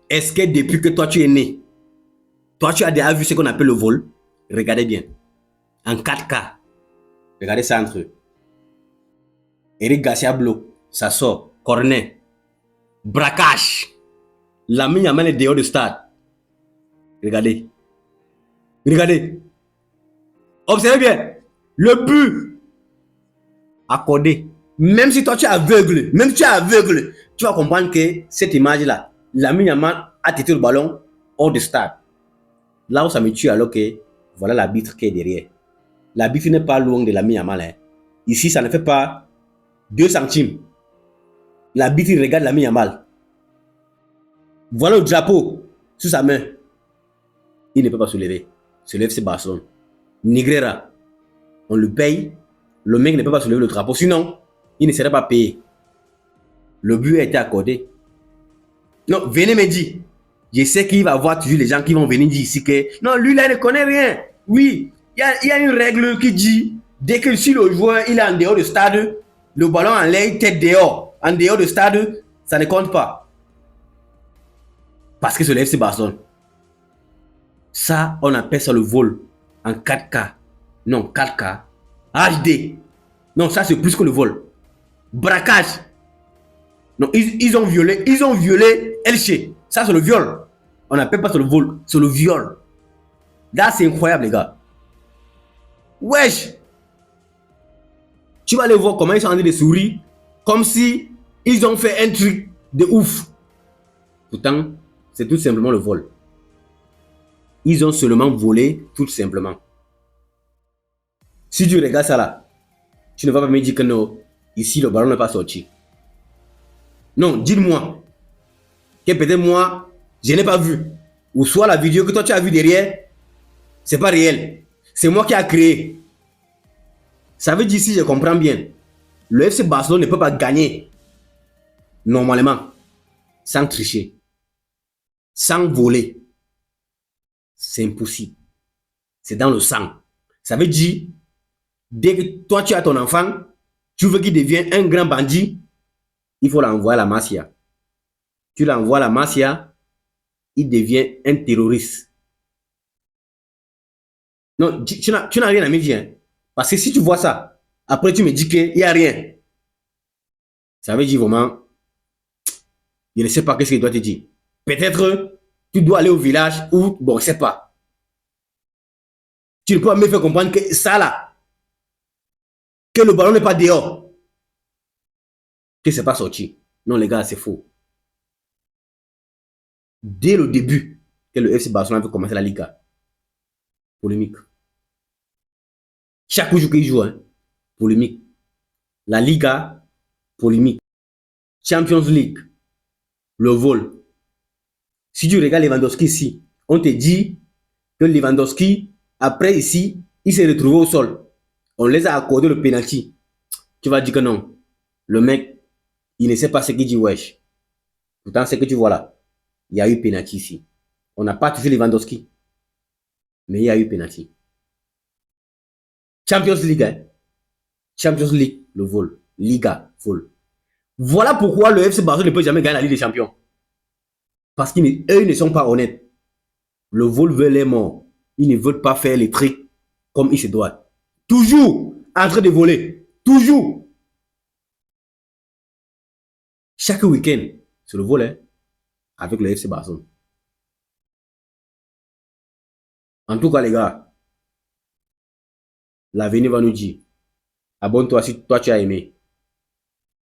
Est-ce que depuis que toi tu es né, toi tu as déjà vu ce qu'on appelle le vol? Regardez bien. En 4K. Regardez ça entre eux. Eric Garcia Blo, ça sort. Cornet. Braquage. Lamine Yamal est dehors du stade. Regardez. Regardez. Observez bien. Le but accordé. Même si toi tu es aveugle, tu vas comprendre que cette image-là, Lamine Yamal a tiré le ballon hors du stade. Là où ça me tue alors que voilà l'arbitre qui est derrière. L'arbitre n'est pas loin de Lamine Yamal. Hein. Ici, ça ne fait pas 2 centimes. L'arbitre regarde Lamine Yamal. Voilà le drapeau sous sa main. Il ne peut pas se lever. Se lève, c'est Barcelone. Negreira, on le paye. Le mec ne peut pas se lever le drapeau. Sinon, il ne serait pas payé. Le but a été accordé. Non, venez me dire. Je sais qu'il va y avoir toujours les gens qui vont venir dire ici que non, lui là, il ne connaît rien. Oui, il y a une règle qui dit dès que si le joueur il est en dehors du stade, le ballon en l'air, tête dehors, en dehors du stade, ça ne compte pas. Parce que c'est le FC Barcelone. Ça, on appelle ça le vol en 4K. Non, 4K. HD. Non, ça c'est plus que le vol. Braquage. Non, ils ont violé Elche. Ça c'est le viol. On n'appelle pas ça le vol, c'est le viol. Là c'est incroyable les gars. Wesh. Tu vas aller voir comment ils sont en train de sourire. Comme si ils ont fait un truc de ouf. Pourtant, c'est tout simplement le vol. Ils ont seulement volé, tout simplement. Si tu regardes ça là, tu ne vas pas me dire que non, ici le ballon n'est pas sorti. Non, dis-moi que peut-être moi, je n'ai pas vu. Ou soit la vidéo que toi tu as vue derrière, c'est pas réel. C'est moi qui a créé. Ça veut dire, si je comprends bien, le FC Barcelone ne peut pas gagner normalement sans tricher, sans voler. C'est impossible. C'est dans le sang. Ça veut dire, dès que toi tu as ton enfant, tu veux qu'il devienne un grand bandit, il faut l'envoyer à la Masia. Tu l'envoies à la Masia, il devient un terroriste. Non, tu n'as rien à me dire. Hein. Parce que si tu vois ça, après tu me dis qu'il n'y a rien. Ça veut dire vraiment, je ne sais pas qu'est-ce qu'il doit te dire. Peut-être tu dois aller au village ou, bon, je ne sais pas. Tu ne peux pas me faire comprendre que ça là, que le ballon n'est pas dehors, que c'est pas sorti. Non les gars, c'est faux. Dès le début que le FC Barcelone veut commencer la Liga, polémique. Chaque jour qu'il joue, hein, polémique. La Liga, polémique. Champions League, le vol. Si tu regardes Lewandowski ici, on te dit que Lewandowski, après ici, il s'est retrouvé au sol. On les a accordé le penalty. Tu vas dire que non. Le mec, il ne sait pas ce qu'il dit, wesh. Pourtant, ce que tu vois là, il y a eu penalty ici. On n'a pas touché Lewandowski. Mais il y a eu penalty. Champions League, hein? Champions League, le vol. Liga, vol. Voilà pourquoi le FC Barcelone ne peut jamais gagner la Ligue des Champions. Parce qu'eux ne sont pas honnêtes. Le vol veut les morts. Ils ne veulent pas faire les trucs comme il se doit. Toujours en train de voler. Toujours. Chaque week-end, c'est le vol, hein, avec le FC Barcelone. En tout cas, les gars, l'avenir va nous dire. Abonne-toi si toi tu as aimé.